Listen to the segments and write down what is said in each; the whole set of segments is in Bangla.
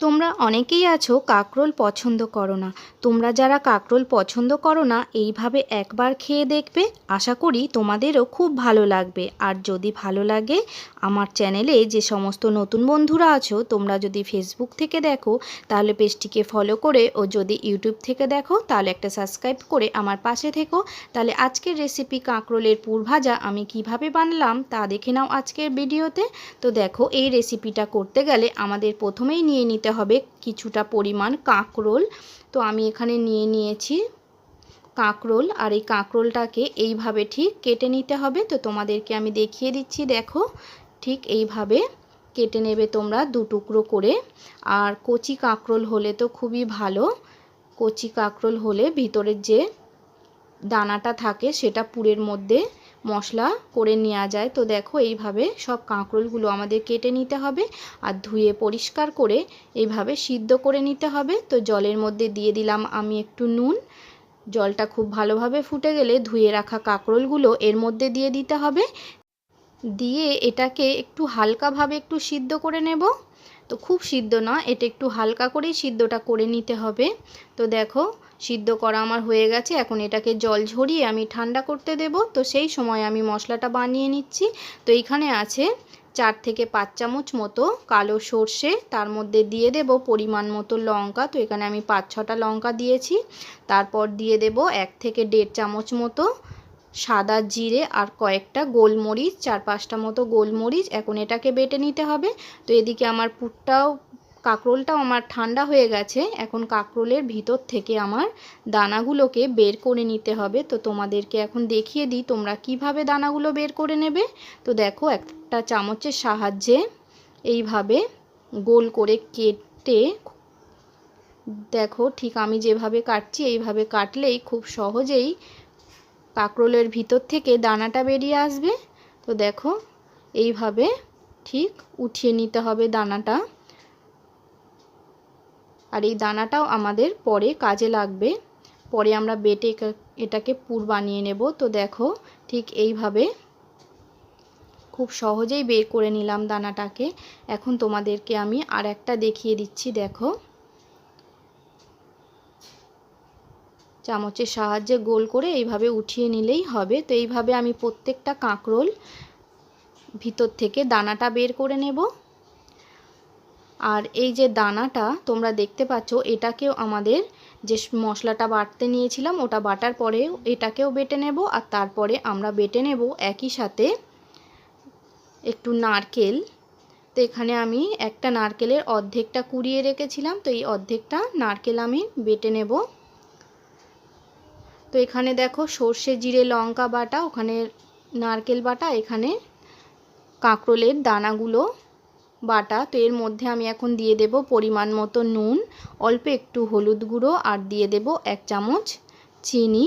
তোমরা অনেকেই আছো কাঁকরোল পছন্দ করো না। তোমরা যারা কাঁকরোল পছন্দ করো না এইভাবে একবার খেয়ে দেখবে, আশা করি তোমাদেরও খুব ভালো লাগবে। আর যদি ভালো লাগে, আমার চ্যানেলে যে সমস্ত নতুন বন্ধুরা আছো তোমরা যদি ফেসবুক থেকে দেখো তাহলে পেজটিকে ফলো করে, ও যদি ইউটিউব থেকে দেখো তাহলে একটা সাবস্ক্রাইব করে আমার পাশে থেকো। তাহলে আজকের রেসিপি কাঁকরোলের পুর ভাজা আমি কিভাবে বানালাম তা দেখে নাও আজকের ভিডিওতে। তো দেখো, এই রেসিপিটা করতে গেলে আমাদের প্রথমেই নিয়ে নিতে হবে কিছুটা পরিমাণ কাঁকরোল। তো আমি এখানে নিয়ে নিয়েছি কাঁকরোল, আর এই কাঁকরোলটাকে এইভাবে ঠিক কেটে নিতে হবে। তো তোমাদেরকে আমি দেখিয়ে দিচ্ছি, দেখো ঠিক এইভাবে কেটে নেবে তোমরা দু টুকরো করে। আর কচি কাঁকরোল হলে তো খুবই ভালো, কচি কাঁকরোল হলে ভিতরের যে দানাটা থাকে সেটা পুরের মধ্যে মশলা করে নেওয়া যায়। তো দেখো এইভাবে সব কাঁকরোলগুলো আমাদের কেটে নিতে হবে আর ধুয়ে পরিষ্কার করে এইভাবে সিদ্ধ করে নিতে হবে। তো জলের মধ্যে দিয়ে দিলাম আমি একটু নুন। জলটা খুব ভালোভাবে ফুটে গেলে ধুয়ে রাখা কাঁকরোলগুলো এর মধ্যে দিয়ে দিতে হবে। দিয়ে এটাকে একটু হালকাভাবে একটু সিদ্ধ করে নেব। তো খুব সিদ্ধ না, এটা একটু হালকা করেই সিদ্ধটা করে নিতে হবে। তো দেখো সিদ্ধ করা আমার হয়ে গেছে। এখন এটাকে জল ঝরিয়ে আমি ঠান্ডা করতে দেব। তো সেই সময় আমি মশলাটা বানিয়ে নিচ্ছি। তো এইখানে আছে 4 থেকে 5 চামচ মতো কালো সর্ষে, তার মধ্যে দিয়ে দেব পরিমাণ মতো লঙ্কা। তো এখানে আমি 5-6টা লঙ্কা দিয়েছি। তারপর দিয়ে দেব 1 থেকে 1.5 চামচ মতো সাদা জিরে আর কয়েকটা গোলমরিচ, 4-5টা মতো গোলমরিচ। এখন এটাকে বেটে নিতে হবে। তো এদিকে আমার কাঁকরোলটাও আমার ঠান্ডা হয়ে গেছে। এখন কাঁকরোলের ভিতর থেকে আমার দানাগুলোকে বের করে নিতে হবে। তো তোমাদেরকে এখন দেখিয়ে দিই তোমরা কিভাবে দানাগুলো বের করে নেবে। তো দেখো একটা চামচের সাহায্যে এইভাবে গোল করে কেটে, দেখো ঠিক আমি যেভাবে কাটছি এইভাবে কাটলেই খুব সহজেই কাঁকরোলের ভিতর থেকে দানাটা বেরিয়ে আসবে। তো দেখো এইভাবে ঠিক উঠিয়ে নিতে হবে দানাটা। আর এই দানাটাও আমাদের পরে কাজে লাগবে, পরে আমরা বেটে এটাকে পুর বানিয়ে নেব। তো দেখো ঠিক এইভাবে খুব সহজেই বের করে নিলাম দানাটাকে। এখন তোমাদেরকে আমি আর একটা দেখিয়ে দিচ্ছি, দেখো চামচের সাহায্যে গোল করে এইভাবে উঠিয়ে নিলেই হবে। তো এইভাবে আমি প্রত্যেকটা কাঁকরোল ভিতর থেকে দানাটা বের করে নেব। আর এই যে দানাটা তোমরা দেখতে পাচ্ছ, এটাকেও আমাদের যে মশলাটা বাটতে নিয়েছিলাম ওটা বাটার পরেও এটাকেও বেটে নেব। আর তারপরে আমরা বেটে নেব একই সাথে একটু নারকেল। তো এখানে আমি একটা নারকেলের অর্ধেকটা কুড়িয়ে রেখেছিলাম, তো এই অর্ধেকটা নারকেল আমি বেটে নেব। তো এখানে দেখো সর্ষে জিরে লঙ্কা বাটা, ওখানে নারকেল বাটা, এখানে কাঁকরোলের দানাগুলো বাটা। তো এর মধ্যে আমি এখন দিয়ে দেব পরিমাণ মতো নুন, অল্প একটু হলুদ গুঁড়ো, আর দিয়ে দেব 1 চামচ চিনি।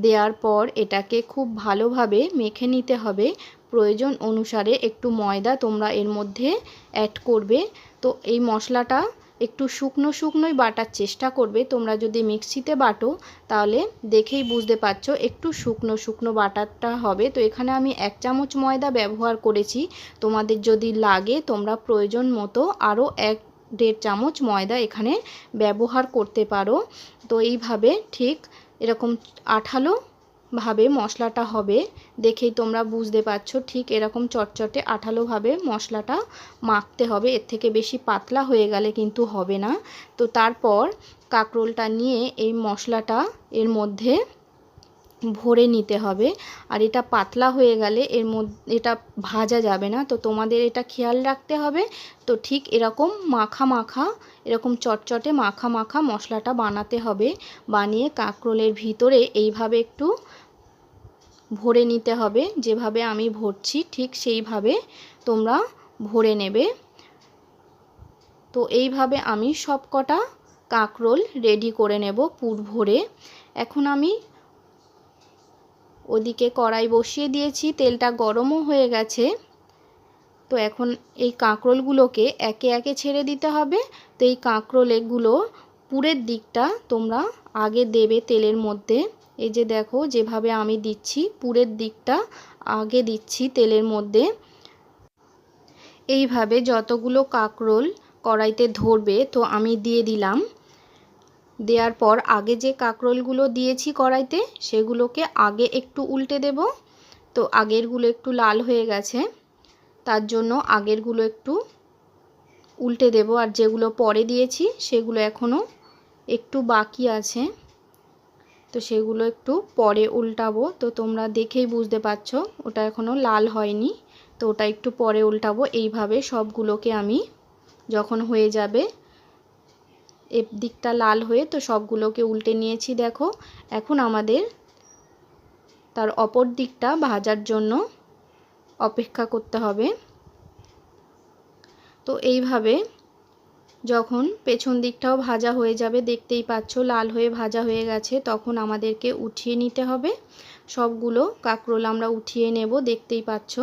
দেওয়ার পর এটাকে খুব ভালোভাবে মেখে নিতে হবে। প্রয়োজন অনুসারে একটু ময়দা তোমরা এর মধ্যে অ্যাড করবে। তো এই মশলাটা একটু শুকনো শুকনোই বাটার চেষ্টা করবে। তোমরা যদি মিক্সিতে বাটো তাহলে দেখেই বুঝতে পারছো একটু শুকনো শুকনো বাটারটা হবে। তো এখানে আমি 1 চামচ ময়দা ব্যবহার করেছি। তোমাদের যদি লাগে তোমরা প্রয়োজন মতো আরও 1-1.5 চামচ ময়দা এখানে ব্যবহার করতে পারো। তো এইভাবে ঠিক এরকম আঠালো ভাবে মশলাটা হবে, দেখেই তোমরা বুঝতে পারছো ঠিক এরকম চটচটে আঠালোভাবে মশলাটা মাখতে হবে। এর থেকে বেশি পাতলা হয়ে গেলে কিন্তু হবে না। তো তারপর কাঁকরোলটা নিয়ে এই মশলাটা এর মধ্যে ভরে নিতে হবে। আর এটা পাতলা হয়ে গেলে এটা ভাজা যাবে না। তো তোমাদের এটা খেয়াল রাখতে হবে। তো ঠিক এরকম মাখা মাখা, এরকম চটচটে মাখা মাখা মশলাটা বানাতে হবে। বানিয়ে কাঁকরোলের ভিতরে এইভাবে একটু ভরে নিতে হবে। যেভাবে আমি ভরছি ঠিক সেইভাবে তোমরা ভরে নেবে। তো এইভাবে আমি সব কটা কাঁকরোল রেডি করে নেব পুর ভরে। এখন আমি ওদিকে কড়াই বসিয়ে দিয়েছি, তেলটা গরমও হয়ে গেছে। তো এখন এই কাঁকরোলগুলোকে একে একে ছেড়ে দিতে হবে। তো এই কাঁকরোলগুলো পুরের দিকটা তোমরা আগে দেবে তেলের মধ্যে। এই যে দেখো যেভাবে আমি দিচ্ছি পুরের দিকটা আগে দিচ্ছি তেলের মধ্যে। এইভাবে যতগুলো কাঁকরোল কড়াইতে ধরবে। তো আমি দিয়ে দিলাম। দেওয়ার পর আগে যে কাঁকরোলগুলো দিয়েছি কড়াইতে সেগুলোকে আগে একটু উল্টে দেব। তো আগেরগুলো একটু লাল হয়ে গেছে, তার জন্য আগেরগুলো একটু উল্টে দেব। আর যেগুলো পরে দিয়েছি সেগুলো এখনও একটু বাকি আছে, তো সেগুলো একটু পরে উল্টাবো। তো তোমরা দেখেই বুঝতে পারছো ওটা এখনও লাল হয়নি, তো ওটা একটু পরে উল্টাবো। এইভাবে সবগুলোকে আমি যখন হয়ে যাবে এর দিকটা লাল হয়ে, তো সবগুলোকে উল্টে নিয়েছি। দেখো এখন আমাদের তার অপর দিকটা ভাজার জন্য অপেক্ষা করতে হবে। তো এইভাবে যখন পেছন দিকটাও ভাজা হয়ে যাবে, দেখতেই পাচ্ছ লাল হয়ে ভাজা হয়ে গেছে, তখন আমাদেরকে উঠিয়ে নিতে হবে। সবগুলো কাঁকরোল আমরা উঠিয়ে নেব, দেখতেই পাচ্ছ।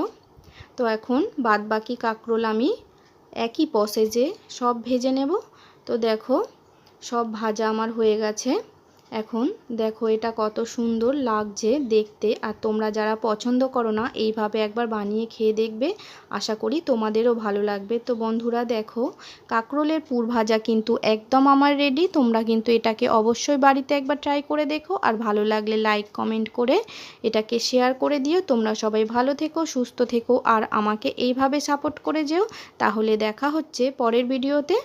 তো এখন বাদবাকি কাঁকরোল আমি একই প্রসেসে সব ভেজে নেব। তো দেখো সব ভাজা আমার হয়ে গেছে। এখন দেখো এটা কত সুন্দর লাগছে দেখতে। আর তোমরা যারা পছন্দ করো না এইভাবে একবার বানিয়ে খেয়ে দেখবে, আশা করি তোমাদেরও ভালো লাগবে। তো বন্ধুরা দেখো কাঁকরোলের পুর ভাজা কিন্তু একদম আমার রেডি। তোমরা কিন্তু এটাকে অবশ্যই বাড়িতে একবার ট্রাই করে দেখো, আর ভালো লাগলে লাইক কমেন্ট করে এটাকে শেয়ার করে দিও। তোমরা সবাই ভালো থেকো, সুস্থ থেকো, আর আমাকে এইভাবে সাপোর্ট করে যেও। তাহলে দেখা হচ্ছে পরের ভিডিওতে।